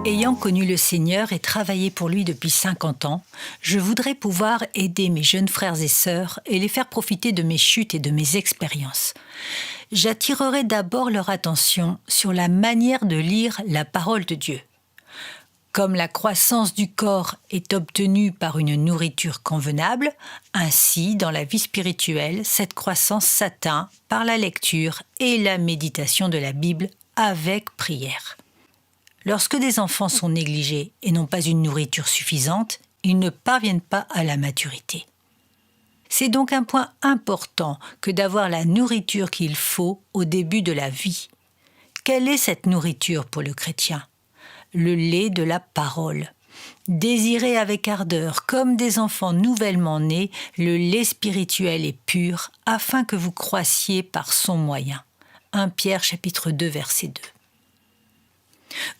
Ayant connu le Seigneur et travaillé pour lui depuis 50 ans, je voudrais pouvoir aider mes jeunes frères et sœurs et les faire profiter de mes chutes et de mes expériences. J'attirerai d'abord leur attention sur la manière de lire la parole de Dieu. Comme la croissance du corps est obtenue par une nourriture convenable, ainsi, dans la vie spirituelle, cette croissance s'atteint par la lecture et la méditation de la Bible avec prière. Lorsque des enfants sont négligés et n'ont pas une nourriture suffisante, ils ne parviennent pas à la maturité. C'est donc un point important que d'avoir la nourriture qu'il faut au début de la vie. Quelle est cette nourriture pour le chrétien ? Le lait de la parole. Désirez avec ardeur, comme des enfants nouvellement nés, le lait spirituel et pur, afin que vous croissiez par son moyen. 1 Pierre chapitre 2, verset 2.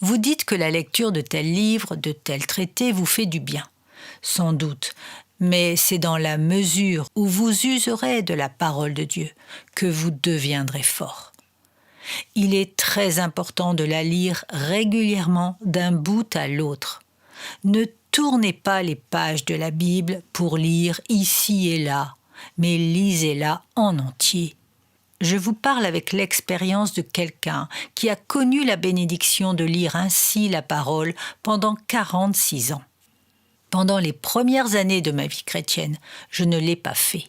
Vous dites que la lecture de tel livre, de tel traité vous fait du bien. Sans doute, mais c'est dans la mesure où vous userez de la parole de Dieu que vous deviendrez fort. Il est très important de la lire régulièrement d'un bout à l'autre. Ne tournez pas les pages de la Bible pour lire ici et là, mais lisez-la en entier. Je vous parle avec l'expérience de quelqu'un qui a connu la bénédiction de lire ainsi la parole pendant 46 ans. Pendant les premières années de ma vie chrétienne, je ne l'ai pas fait.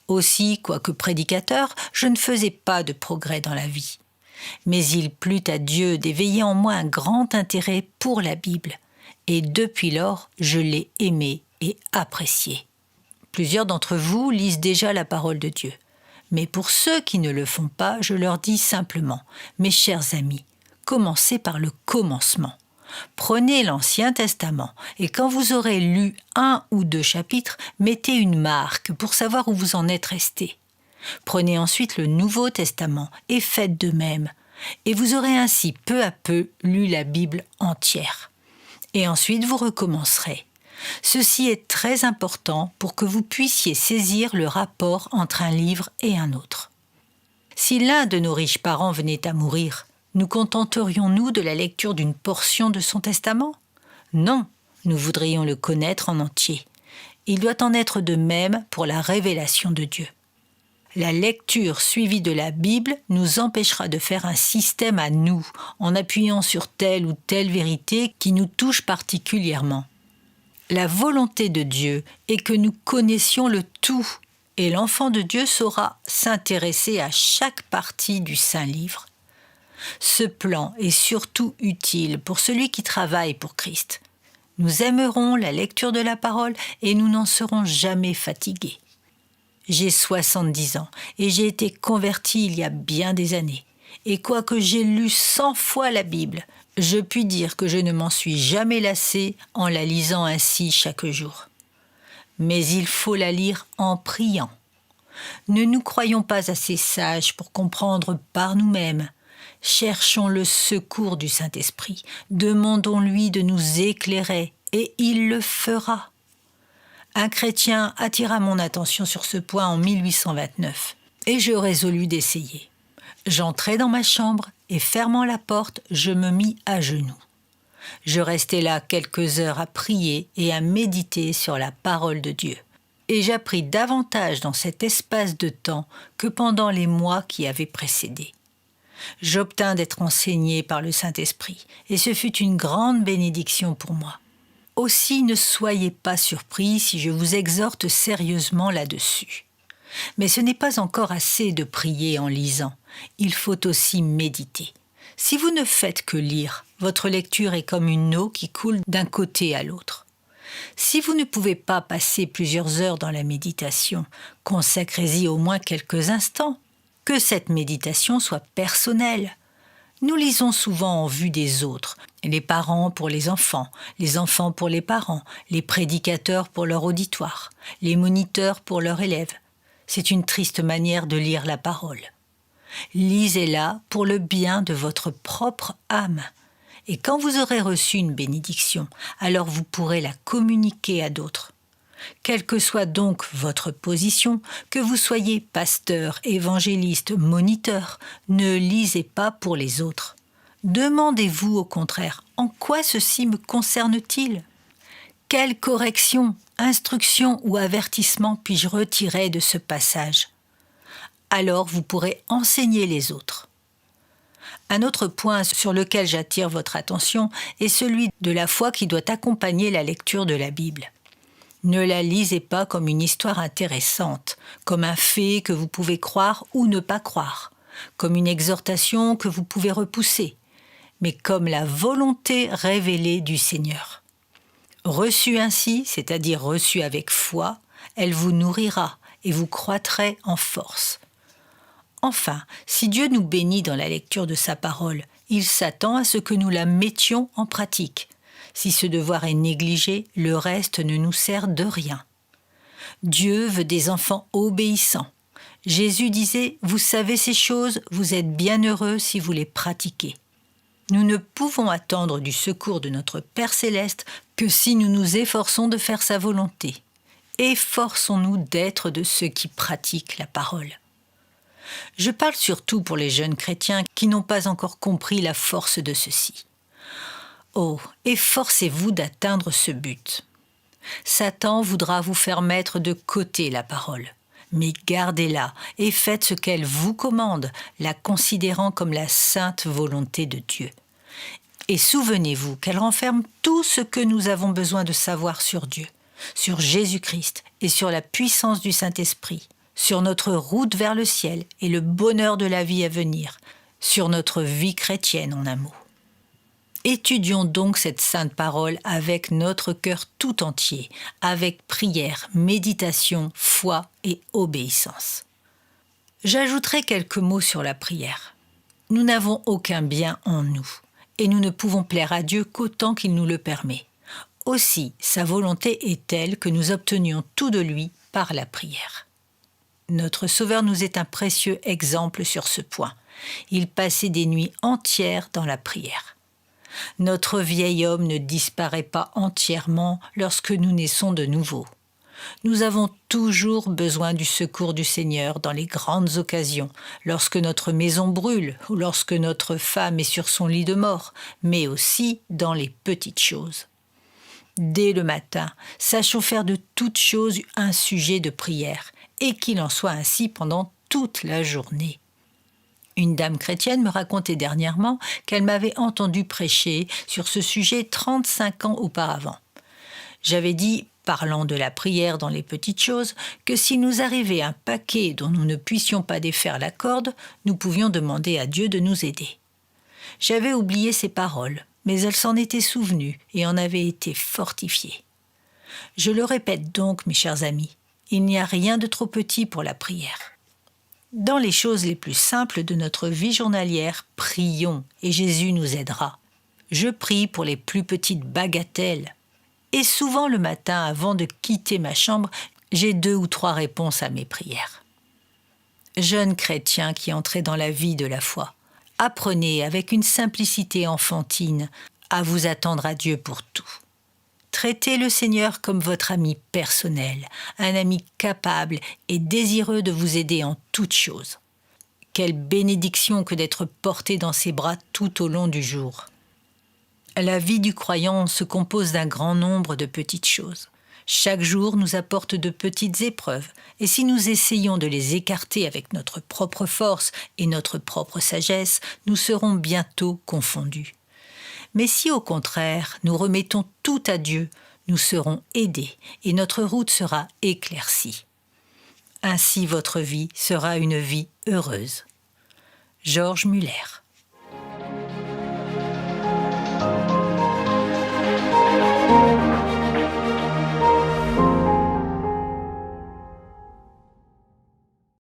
Aussi, quoique prédicateur, je ne faisais pas de progrès dans la vie. Mais il plut à Dieu d'éveiller en moi un grand intérêt pour la Bible. Et depuis lors, je l'ai aimée et appréciée. Plusieurs d'entre vous lisent déjà la parole de Dieu. Mais pour ceux qui ne le font pas, je leur dis simplement, mes chers amis, commencez par le commencement. Prenez l'Ancien Testament et quand vous aurez lu 1 ou 2 chapitres, mettez une marque pour savoir où vous en êtes resté. Prenez ensuite le Nouveau Testament et faites de même. Et vous aurez ainsi peu à peu lu la Bible entière. Et ensuite vous recommencerez. Ceci est très important pour que vous puissiez saisir le rapport entre un livre et un autre. Si l'un de nos riches parents venait à mourir, nous contenterions-nous de la lecture d'une portion de son testament ? Non, nous voudrions le connaître en entier. Il doit en être de même pour la révélation de Dieu. La lecture suivie de la Bible nous empêchera de faire un système à nous, en appuyant sur telle ou telle vérité qui nous touche particulièrement. La volonté de Dieu est que nous connaissions le tout, et l'enfant de Dieu saura s'intéresser à chaque partie du Saint-Livre. Ce plan est surtout utile pour celui qui travaille pour Christ. Nous aimerons la lecture de la parole et nous n'en serons jamais fatigués. J'ai 70 ans et j'ai été converti il y a bien des années. Et quoique j'ai lu 100 fois la Bible, je puis dire que je ne m'en suis jamais lassé en la lisant ainsi chaque jour. Mais il faut la lire en priant. Ne nous croyons pas assez sages pour comprendre par nous-mêmes. Cherchons le secours du Saint-Esprit. Demandons-lui de nous éclairer et il le fera. Un chrétien attira mon attention sur ce point en 1829 et je résolus d'essayer. J'entrai dans ma chambre et fermant la porte, je me mis à genoux. Je restai là quelques heures à prier et à méditer sur la parole de Dieu. Et j'appris davantage dans cet espace de temps que pendant les mois qui avaient précédé. J'obtins d'être enseigné par le Saint-Esprit et ce fut une grande bénédiction pour moi. Aussi ne soyez pas surpris si je vous exhorte sérieusement là-dessus. Mais ce n'est pas encore assez de prier en lisant. Il faut aussi méditer. Si vous ne faites que lire, votre lecture est comme une eau qui coule d'un côté à l'autre. Si vous ne pouvez pas passer plusieurs heures dans la méditation, consacrez-y au moins quelques instants. Que cette méditation soit personnelle. Nous lisons souvent en vue des autres, les parents pour les enfants pour les parents, les prédicateurs pour leur auditoire, les moniteurs pour leurs élèves. C'est une triste manière de lire la parole. Lisez-la pour le bien de votre propre âme. Et quand vous aurez reçu une bénédiction, alors vous pourrez la communiquer à d'autres. Quelle que soit donc votre position, que vous soyez pasteur, évangéliste, moniteur, ne lisez pas pour les autres. Demandez-vous au contraire, en quoi ceci me concerne-t-il ? Quelle correction, instruction ou avertissement puis-je retirer de ce passage ? Alors vous pourrez enseigner les autres. Un autre point sur lequel j'attire votre attention est celui de la foi qui doit accompagner la lecture de la Bible. Ne la lisez pas comme une histoire intéressante, comme un fait que vous pouvez croire ou ne pas croire, comme une exhortation que vous pouvez repousser, mais comme la volonté révélée du Seigneur. Reçue ainsi, c'est-à-dire reçue avec foi, elle vous nourrira et vous croîtrez en force. Enfin, si Dieu nous bénit dans la lecture de sa parole, il s'attend à ce que nous la mettions en pratique. Si ce devoir est négligé, le reste ne nous sert de rien. Dieu veut des enfants obéissants. Jésus disait « Vous savez ces choses, vous êtes bienheureux si vous les pratiquez ». Nous ne pouvons attendre du secours de notre Père céleste que si nous nous efforçons de faire sa volonté. Efforçons-nous d'être de ceux qui pratiquent la parole. Je parle surtout pour les jeunes chrétiens qui n'ont pas encore compris la force de ceci. Oh, efforcez-vous d'atteindre ce but. Satan voudra vous faire mettre de côté la parole, mais gardez-la et faites ce qu'elle vous commande, la considérant comme la sainte volonté de Dieu. Et souvenez-vous qu'elle renferme tout ce que nous avons besoin de savoir sur Dieu, sur Jésus-Christ et sur la puissance du Saint-Esprit, sur notre route vers le ciel et le bonheur de la vie à venir, sur notre vie chrétienne en un mot. Étudions donc cette sainte parole avec notre cœur tout entier, avec prière, méditation, foi et obéissance. J'ajouterai quelques mots sur la prière. Nous n'avons aucun bien en nous, et nous ne pouvons plaire à Dieu qu'autant qu'il nous le permet. Aussi, sa volonté est telle que nous obtenions tout de lui par la prière. Notre Sauveur nous est un précieux exemple sur ce point. Il passait des nuits entières dans la prière. Notre vieil homme ne disparaît pas entièrement lorsque nous naissons de nouveau. Nous avons toujours besoin du secours du Seigneur dans les grandes occasions, lorsque notre maison brûle ou lorsque notre femme est sur son lit de mort, mais aussi dans les petites choses. Dès le matin, sachons faire de toutes choses un sujet de prière, et qu'il en soit ainsi pendant toute la journée. Une dame chrétienne me racontait dernièrement qu'elle m'avait entendu prêcher sur ce sujet 35 ans auparavant. J'avais dit, parlant de la prière dans les petites choses, que s'il nous arrivait un paquet dont nous ne puissions pas défaire la corde, nous pouvions demander à Dieu de nous aider. J'avais oublié ces paroles, mais elle s'en était souvenue et en avait été fortifiée. Je le répète donc, mes chers amis, il n'y a rien de trop petit pour la prière. Dans les choses les plus simples de notre vie journalière, prions et Jésus nous aidera. Je prie pour les plus petites bagatelles. Et souvent le matin, avant de quitter ma chambre, j'ai 2 ou 3 réponses à mes prières. Jeunes chrétiens qui entrez dans la vie de la foi, apprenez avec une simplicité enfantine à vous attendre à Dieu pour tout. Traitez le Seigneur comme votre ami personnel, un ami capable et désireux de vous aider en toutes choses. Quelle bénédiction que d'être porté dans ses bras tout au long du jour. La vie du croyant se compose d'un grand nombre de petites choses. Chaque jour nous apporte de petites épreuves, et si nous essayons de les écarter avec notre propre force et notre propre sagesse, nous serons bientôt confondus. Mais si au contraire nous remettons tout à Dieu, nous serons aidés et notre route sera éclaircie. Ainsi votre vie sera une vie heureuse. Georges Muller.